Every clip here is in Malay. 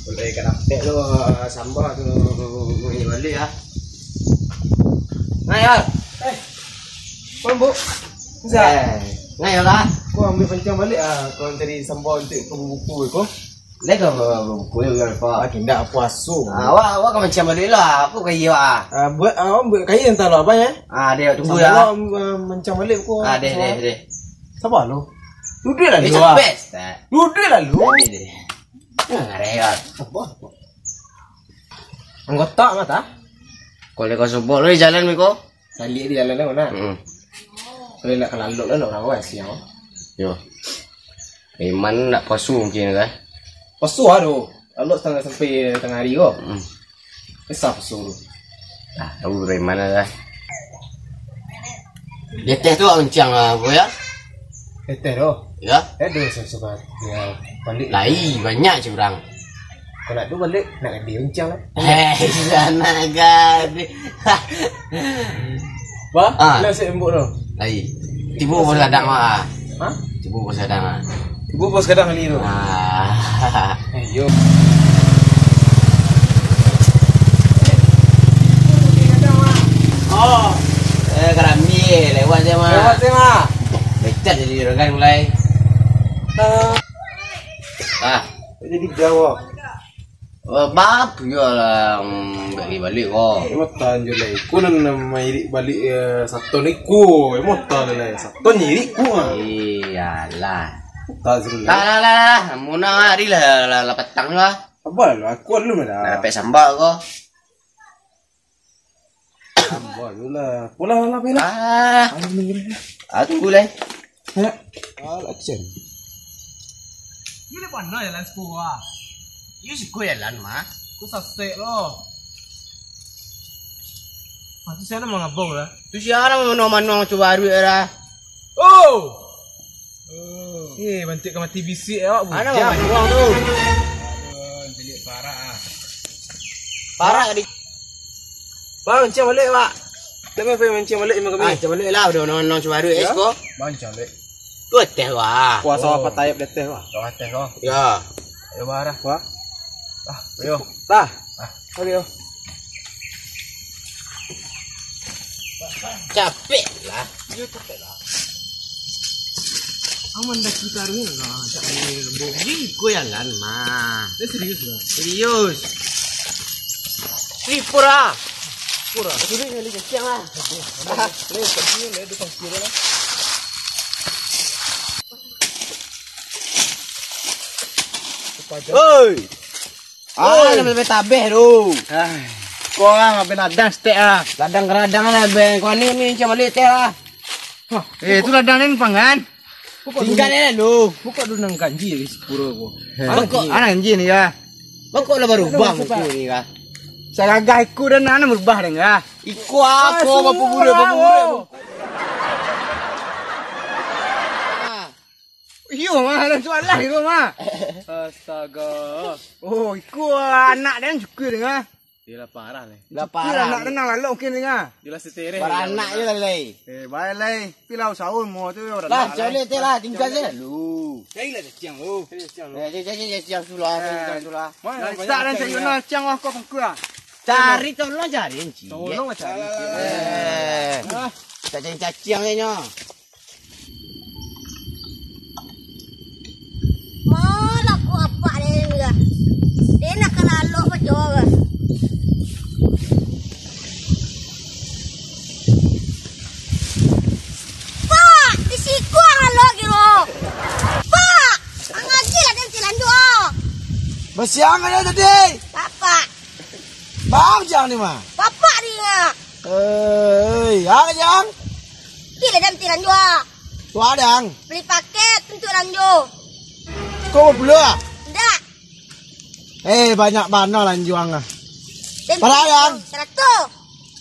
Boleh kan update lo sambal tu bunyi balik ya. Ngayal. Bu. Bisa. Ngayal lah. Kau ambil pancang balik ah. Kau tadi sambal untuk buku kau. Lega buku yang apa? Tidak puasu. Awak kan macam balik lah. Apa kaya ah? Buat kaya entah lah apa ya? Dia tunggu ya. Mancang balik kau. Deh. Sabar lo. Duduk lah lu. Duduk lah lu. Ngayal. Anggota mata. Kalau kau sebut lo di jalan Miko. Salik di jalan mana? Kalau nak kelaluk lah orang awal siang. Yo. Iman nak pasu mungkin kan? Pasu aduh. Lalu setengah sampai tengah hari kau. Besar pasu tu. Tahu dari mana dah. Dia teh tu kencang lah bu ya. Teh tu. Ya. Ada sobat. Ya balik. Lai banyak curang. Kalau tu balik nak dia kencang lah. Sana kan. Wah, nak saya embuk tu. Lai. Tibu bos kadang mah. Hah? Tibu bos kadang ah. Ibu bos kadang kali tu. Yo. Oh, Kerambi lewat je mah. lewat je mah. Becet jadi orang mulai. Jadi Jawa. Bab yo lah balik kau. Emotan je lah. Ku nan mai balik satu ni ku. Emotan lah. Satu nyiri ku. Iyalah. Tak seru lah. Lah. Muna hari lah petang lah. Apa lah? Aku lu mana? Nak dapat sambal kau. Apa lu lah? Pulang lah pela. Aku lah. Ya. Action. Ini mana jalan sekolah? You sih jalan mah. Aku sasek loh. Mati sana mengabung lah. Tu siapa mana coba duit lah. Oh. Bantik ke mati bisik awak Mana bujang. orang tu? Jelik parah. Parah tadi. Bang, mancing balik pak. Tapi apa mancing balik memang kami? Coba balik lah udah non coba duit esko. Mancing balik. Tu teh wah. Puasa apa tayap deteh pak? Kau teh kau. Ya. Ya barah. Wah. Ayo. Dah. Oke yo. Capek lah. Aman dah kita hari ni lah. Tak boleh rembuk. Ini kau jalan mah. Dia serius lah. Serius. Pura. Pura. Jadi kali kecil lah. Leh, pergi leh depan kiri lah. Oi. Lebih tabeh tu. Kau orang apa ladang stek ah? Ladang-ladang lah ben. Kau ni macam balik teh lah. Itu ladang ni pangan. Tinggal ni lu. Buka dulu nang kanji di sepura aku. Anak anjing ni ya. Bangkok lah baru bang aku ni kah. Saya gagah ikut dan anak berubah dengan. Ikut aku apa budak. Iyo mah ada soalan itu mah. Astaga. Oh, ikut anak dan juga dengan. Dia lah parah leh. Dah Anak parah. dan lalu mungkin dengan. Dia lah setere. Beranak je lah leh. Baik leh. Pilau sahur mau tu orang. Lah, boleh teh lah tinggal je lu. Saya lah ciang lu. Jangan sulah. Mana tak dan saya nak ciang wah kau pengkua. Cari tolong cari enci. Tolong cari. Tak cari cacing je nyo. Mana aku apa dia ni lah. Dia nak kelaluk macam ke? Pak, di siku halok gitu. Pak, ngaji lah dan silan dua. Bersiang ada tadi. Bapak, Bang jang ni mah. bapak dia. Yang jang. Kira dan silan dua. Tu adang. Beli paket untuk lanjut. Kau belum? Tidak. Banyak mana lah juang ah. Dan Berapa yang? 100.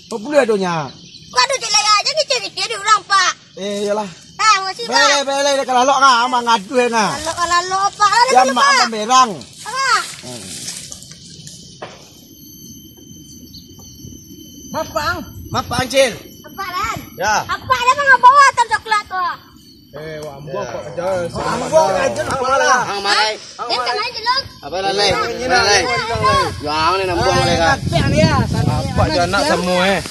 Apa boleh adunya? Kau ada je layak aja kecil-kecil di orang pak. Yalah. Masih pak. Bele kalau lo ngah ama ngadu ngah. Kalau pak. Ya mak ama berang. Mapang. Mapang cil. Apa kan? Ya. Apa ada mah bawa tam coklat tu. Wambo kok aja. Wambo aja malah. Ang mai. Dia tak main dulu. Apa lalai? Lalai. Yang ni nak buang mereka. Yang dia. Apa je nak semua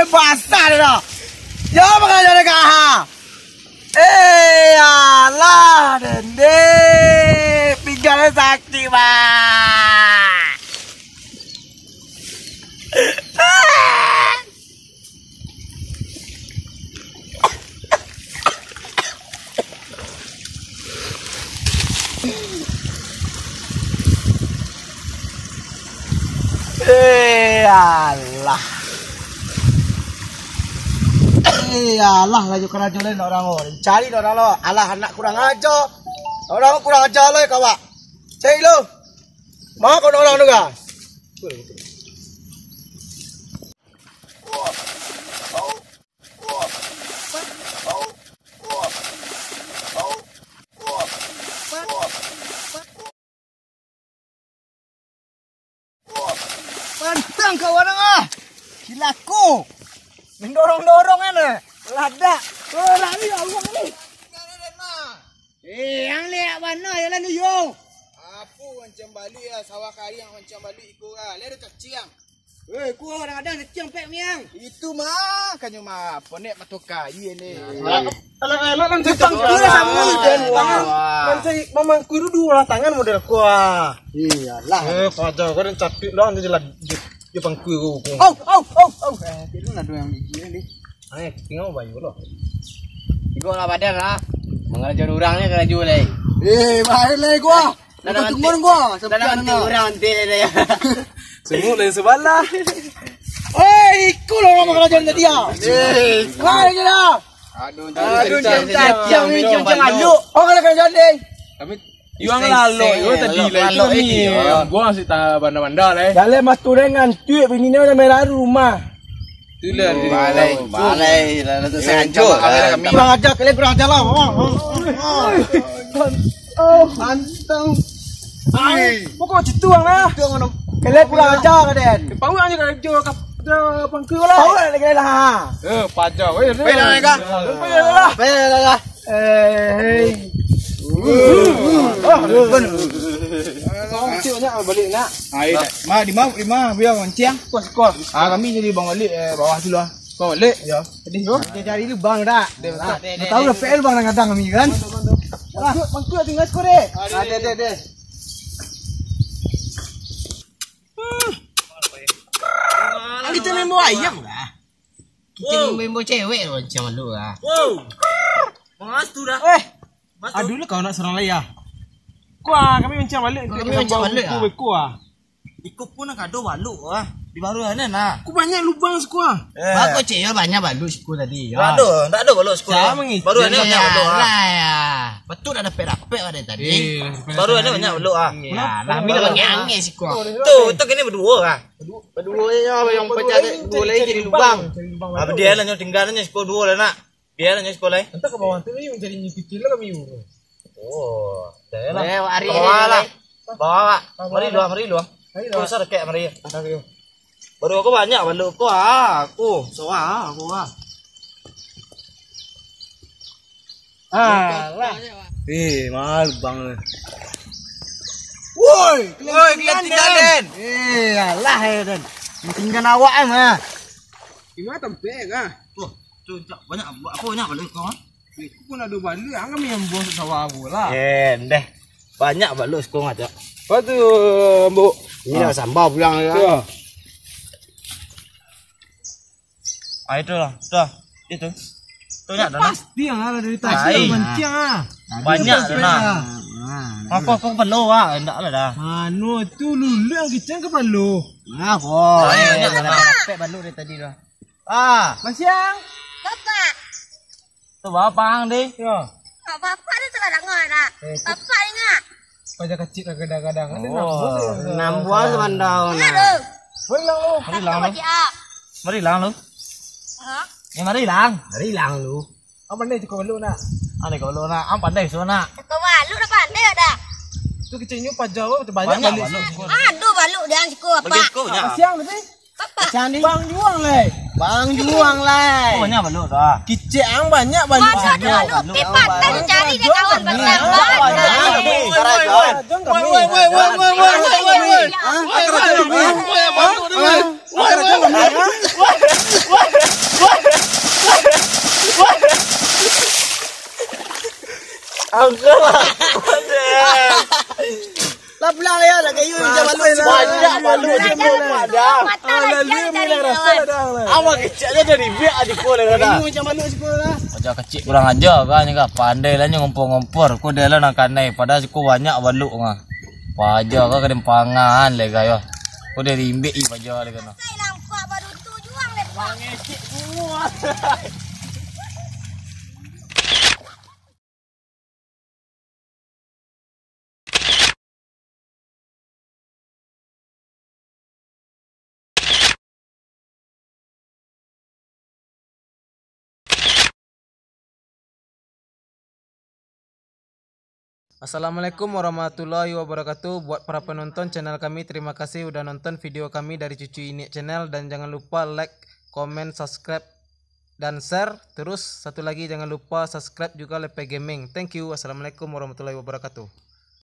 basah dah. Ya makanya ada kah? Alah dende. Pinggalnya sakit bah. Alah. Alah laju kerja lain orang orang. Cari orang lo. Alah anak kurang ajar. Orang kurang ajar lo kawan. Cari lo. Mau kau orang juga. Pantang kau orang ah. Silaku. Mendorong-dorong kan. Lada. Lari Allah ni. Yang lihat mana jalan tu yo. Apa macam balik ah sawah kari yang macam balik ikut ah. Lera keciang. Ku kadang-kadang keciang pek miang. Itu mah kanyo mah ponek matoka iya ni. Alah lang Tang kira sama dan tangan. Nanti mamang kudu dua tangan model ku ah. Iyalah. Pada kau dan capit dah nanti jelas di pangku ku. Oh. Itu nak dua yang biji ni. Tengok bayu lo. Ikut lah badan lah. Mengajar orangnya kena jual lagi. Bahaya lagi gua. Nak tungguan gua. Dah nanti orang nanti dia. Semua lain sebelah. Ikut lah orang kerajaan tadi ya. Kau je lah. Aduh, Cacang ni cacang aduk. Oh kalau kerajaan ni. Kami Iwang lalo, iwang tadi lah itu kami. Gua ngasih tahu banda-banda lah. Dalam mas turengan cuy bini ni dah merah rumah. Itulah balai lah tu saya hancur. Kurang ajar kalian kurang ajar lah. Antang. Pokok cituang lah. Kalian kurang ajar kalian. Pau aja kan jual kap pangku lah. Tahu lah kalian lah. Pajak. Payah mereka. Payah lah. Balik nak. Lima biar mancing. Kuas. Kami jadi bang balik bawah tu lah. Kau balik. Ya. Jadi dia cari lubang dah. Tahu dah fail bang kadang kami kan. Pangku tinggal skor deh. Ada. Kita memang ayam dah. Kita memang cewek macam lu lah. Mengas tu dah. Aduh lah kau nak serang lagi ah. Kuah kami mencang balik. Kami mencang balik ah. Kuah. Ikut pun nak gaduh baluk ah. Di baru ana nah. Ku banyak lubang sekuah. Aku cewek banyak balu sekolah tadi. Tak ada baluk sekolah. Baru ana banyak baluk ah. Ya. Betul ada pek-pek ada tadi. Baru ana banyak baluk ah. Ya, kami dah ngangge sekolah. Tu kini berdua ah. Berdua yang pecah dua lagi jadi lubang. Apa dia lah yang tinggal nya sekolah dua lah nak. Dia lah yang sekolah. Entah ke bawah tu ni mencari kecil lah kami. Oh, dah lah. Hari Bawa lah. Bawa. Mari lu. Kau sar kayak mari. Baru aku banyak baluk aku ah. Aku sawah aku ah. Lah. Mahal bang. Woi, kita tinggalin. Alah dan. Tinggal awak mah. Gimana tempek ah? Tuh, banyak apa banyak balut kau? Aku pun ada balut, angkat yang buang sawah aku lah. Deh. Banyak balut kau ngajak. Apa tu, Bu? Ini dah sambal pulang ya. Tu. Ah itu lah, tuh. Itu. Tuh nak dah. Pasti yang ada dari Hai. tadi mancing ah. Banyak dah nak. Aku belum ah, enggak lah dah. Anu tu lulu yang kicang ke balu. Nah, boh. Banyak dah nak. Dapat balut dari tadi dah. Masiang. Bapak. Tu bapang deh. Ya. Bapak ni telah dengar dah. Bapak ingat. Pada kecil kadang-kadang ada Oh, 6 buah sebandau Ingat nah. tu. Boleh lah. Mari lang lu. Ah. Mari lang lu. Ha? Ni mari lang. Dari hilang lu. Apa ni cukup balu nak? Ani kau lu nak, am pandai so nak. Kau balu dah pandai dah. Tu kecilnya pajak tu banyak Banyak balik. balut. Aduh balu dia siku apa? Bagi kau nya. Masiang tapi. Bapak. Macam ni. Bang juang leh. Bang juang lah. Kau banyak balut dah. Kicik ang banyak balu. Masa dia balu. Pipat tadi cari dia kawan besar. Lah pulang ya dah kayu je balut. Banyak balut je ada. Mata lagi cari kawan. Awak kecilnya dari biak adik kau dah dah. Kayu macam balut sekolah. Macam kecil kurang ajar kan ni kan. Pandai lah ni ngompor-ngompor. Kau dah lah nak kanai. Padahal kau banyak balut ngah. Pajar kau kena pangan le gayo. Kau dah rimbik i pajar le kan. Saya nampak baru tu juang lepas. Assalamualaikum warahmatullahi wabarakatuh. Buat para penonton channel kami, terima kasih udah nonton video kami dari Cucu Ini Channel. Dan jangan lupa like, comment, subscribe, dan share. Terus satu lagi jangan lupa subscribe juga LP Gaming. Thank you. Assalamualaikum warahmatullahi wabarakatuh.